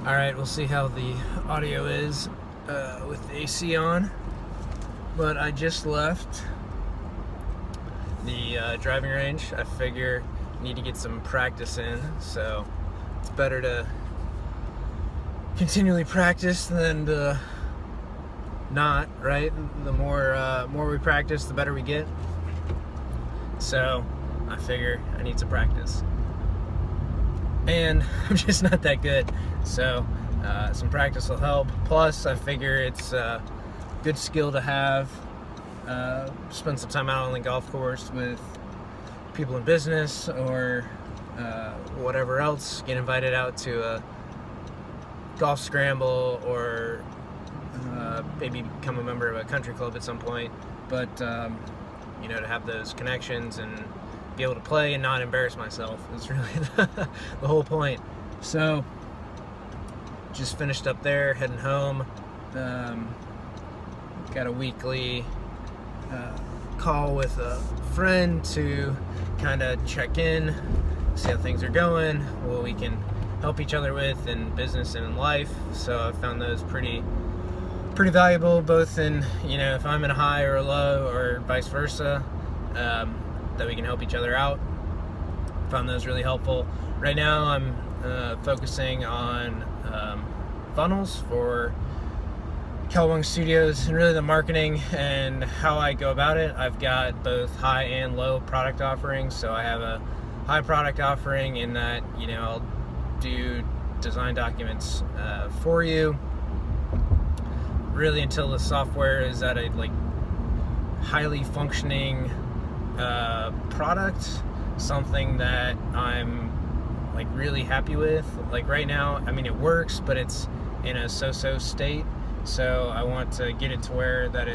Alright, we'll see how the audio is with the AC on. But I just left the driving range. I figure I need to get some practice in, so it's better to continually practice than to not, right? The more we practice, the better we get. So I figure I need some practice. And I'm just not that good, so some practice will help. Plus, I figure it's a good skill to have. Spend some time out on the golf course with people in business or whatever else. Get invited out to a golf scramble or maybe become a member of a country club at some point. But to have those connections and be able to play and not embarrass myself is really the whole point. So just finished up there, heading home. Got a weekly call with a friend to kind of check in, see how things are going, what we can help each other with in business and in life. So I found those pretty valuable, both in, if I'm in a high or a low or vice versa, that we can help each other out. Found those really helpful. Right now I'm focusing on funnels for Cowabunga Studios and really the marketing and how I go about it. I've got both high and low product offerings. So I have a high product offering in that, I'll do design documents for you really until the software is at a highly functioning product, something that I'm really happy with. Right now, it works, but it's in a so-so state. So I want to get it to where that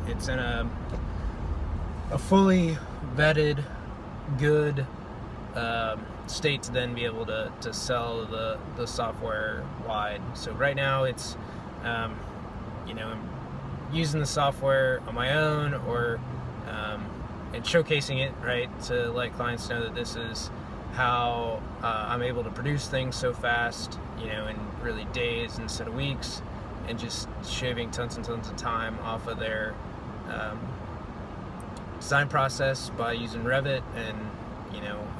it's in a fully vetted, good state to then be able to sell the software wide. So right now it's I'm using the software on my own or and showcasing it, right, to let clients know that this is how I'm able to produce things so fast, in really days instead of weeks, and just shaving tons and tons of time off of their design process by using Revit and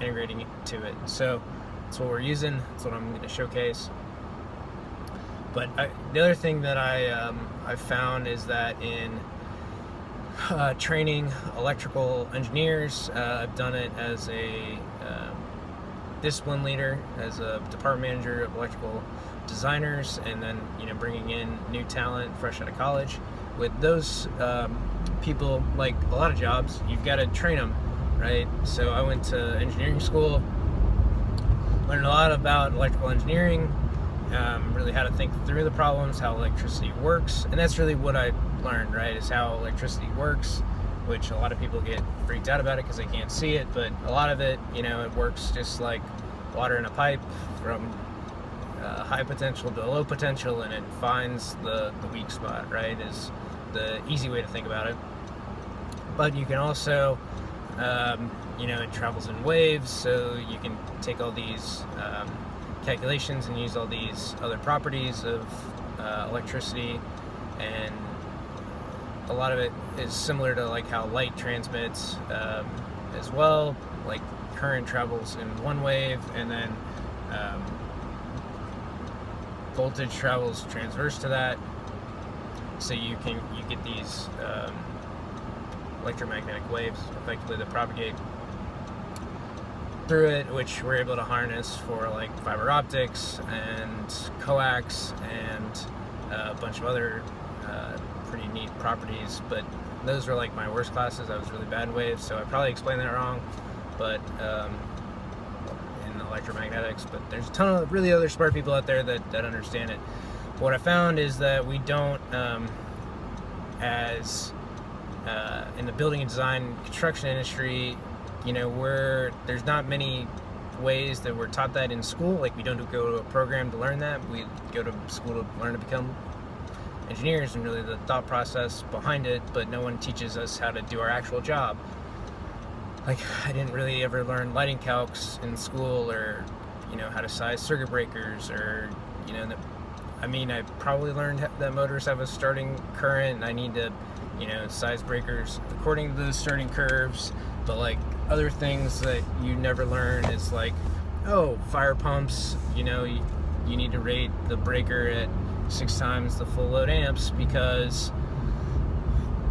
integrating it to it. So that's what we're using. That's what I'm going to showcase. But the other thing that I found is that in training electrical engineers, I've done it as a discipline leader, as a department manager of electrical designers, and then bringing in new talent fresh out of college. With those people, like a lot of jobs, you've got to train them, right? So I went to engineering school, learned a lot about electrical engineering, really how to think through the problems, how electricity works, and that's really what I learned, right, is how electricity works, which a lot of people get freaked out about it because they can't see it, but a lot of it, it works just like water in a pipe from high potential to low potential, and it finds the weak spot, right, is the easy way to think about it. But you can also, it travels in waves, so you can take all these calculations and use all these other properties of electricity, and a lot of it is similar to how light transmits as well. Current travels in one wave, and then voltage travels transverse to that. So you get these electromagnetic waves effectively that propagate through it, which we're able to harness for fiber optics and coax and a bunch of other pretty neat properties. But those were my worst classes. I was really bad in waves, so I probably explained that wrong, but in electromagnetics. But there's a ton of really other smart people out there that understand it. But what I found is that we don't, as in the building and design construction industry, there's not many ways that we're taught that in school. We don't go to a program to learn that. We go to school to learn to become engineers and really the thought process behind it, but no one teaches us how to do our actual job. I didn't really ever learn lighting calcs in school, or how to size circuit breakers, or I mean, I probably learned that motors have a starting current, and I need to, size breakers according to those starting curves. But like other things that you never learn is like, oh, fire pumps, you need to rate the breaker at 6 times the full load amps, because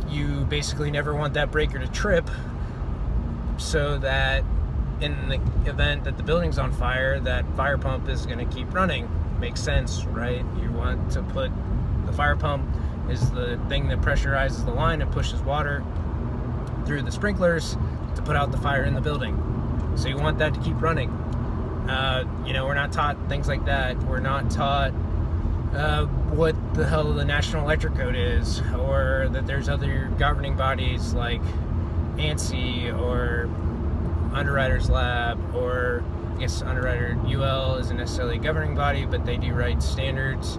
you basically never want that breaker to trip, so that in the event that the building's on fire, that fire pump is going to keep running. Makes sense, right? You want to put the fire pump is the thing that pressurizes the line and pushes water through the sprinklers to put out the fire in the building. So you want that to keep running. We're not taught things like that. We're not taught what the hell the National Electric Code is, or that there's other governing bodies like ANSI or Underwriters Lab, or I guess Underwriter UL isn't necessarily a governing body, but they do write standards,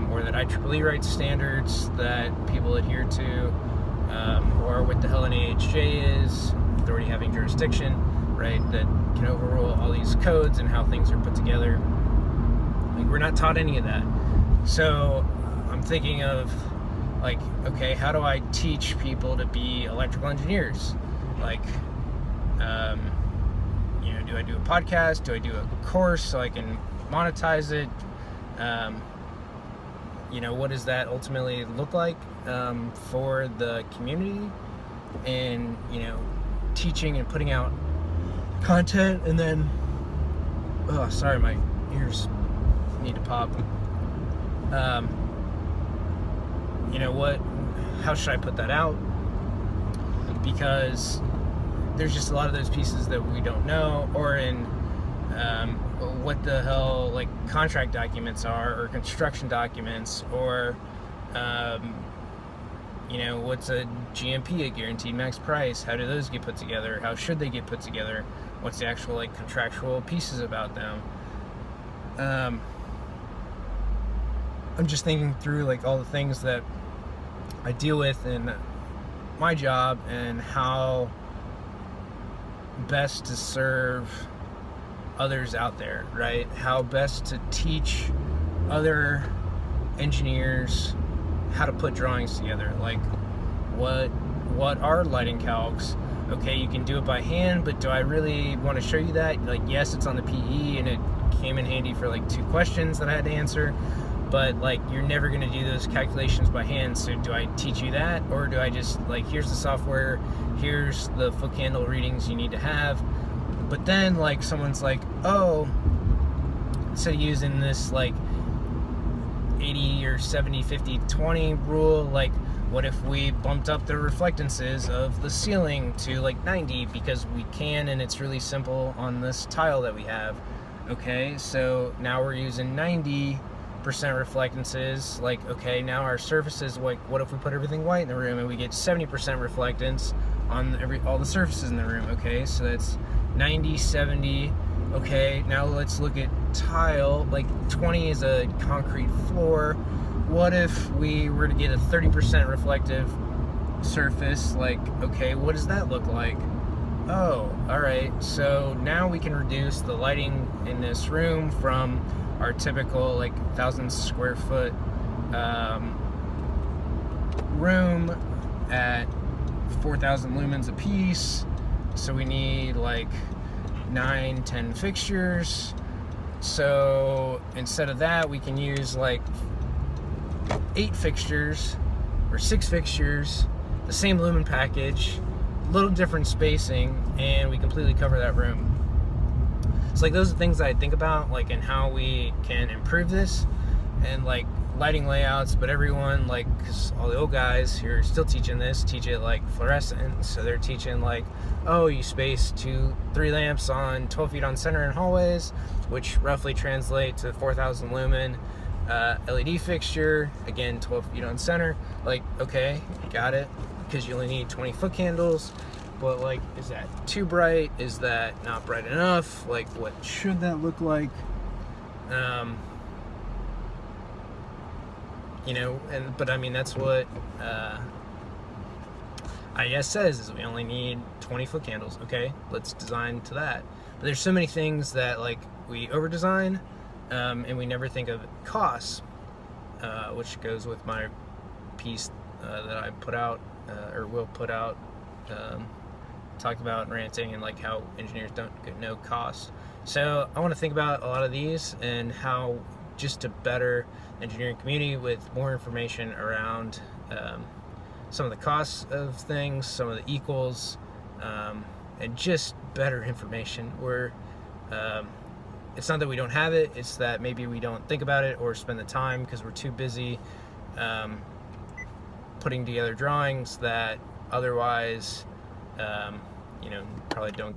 or that IEEE writes standards that people adhere to, or what the hell an AHJ is, authority having jurisdiction, right, that can overrule all these codes and how things are put together. Like, we're not taught any of that. So I'm thinking of, like, okay, how do I teach people to be electrical engineers? Like, do I do a podcast? Do I do a course so I can monetize it? What does that ultimately look like for the community? And, teaching and putting out content, and then, oh, sorry, my ears need to pop. How should I put that out? Because there's just a lot of those pieces that we don't know, or in what the hell, like, contract documents are, or construction documents, or what's a GMP, a guaranteed max price? How do those get put together? How should they get put together? What's the actual, like, contractual pieces about them? I'm just thinking through, like, all the things that I deal with in my job, and how best to serve others out there, right? How best to teach other engineers how to put drawings together. Like, what are lighting calcs? Okay, you can do it by hand, but do I really want to show you that? Like, yes, it's on the PE, and it came in handy for like 2 questions that I had to answer, but like, you're never going to do those calculations by hand. So do I teach you that, or do I just, like, here's the software, here's the foot candle readings you need to have? But then, like, someone's like, oh, instead of using this like 80 or 70 50 20 rule, like, what if we bumped up the reflectances of the ceiling to like 90, because we can, and it's really simple on this tile that we have? Okay, so now we're using 90% reflectances. Like, okay, now our surfaces, like, what if we put everything white in the room and we get 70% reflectance on all the surfaces in the room? Okay, so that's 90, 70. Okay, now let's look at tile. Like, 20 is a concrete floor. What if we were to get a 30% reflective surface? Like, okay, what does that look like? Oh, alright, so now we can reduce the lighting in this room from our typical, like, 1,000 square foot room at 4,000 lumens a piece. So we need like 9-10 fixtures. So instead of that, we can use like 8 fixtures or 6 fixtures, the same lumen package, little different spacing, and we completely cover that room. So, like, those are things that I think about, like, and how we can improve this, and like lighting layouts. But everyone, like, 'cause all the old guys who are still teaching this teach it like fluorescent. So they're teaching like, oh, you space 2-3 lamps on 12 feet on center in hallways, which roughly translate to 4,000 lumen LED fixture, again 12 feet on center. Like, okay, got it, because you only need 20 foot candles. But, like, is that too bright? Is that not bright enough? Like, what should that look like? But I mean, that's what IES says, is we only need 20 foot candles. Okay, let's design to that. But there's so many things that, like, we over design, and we never think of costs. which goes with my piece that I put out or will put out. Talked about ranting and like how engineers don't know cost. So I want to think about a lot of these and how just to better the engineering community with more information around some of the costs of things, some of the equals, and just better information. It's not that we don't have it, it's that maybe we don't think about it or spend the time because we're too busy putting together drawings that otherwise probably don't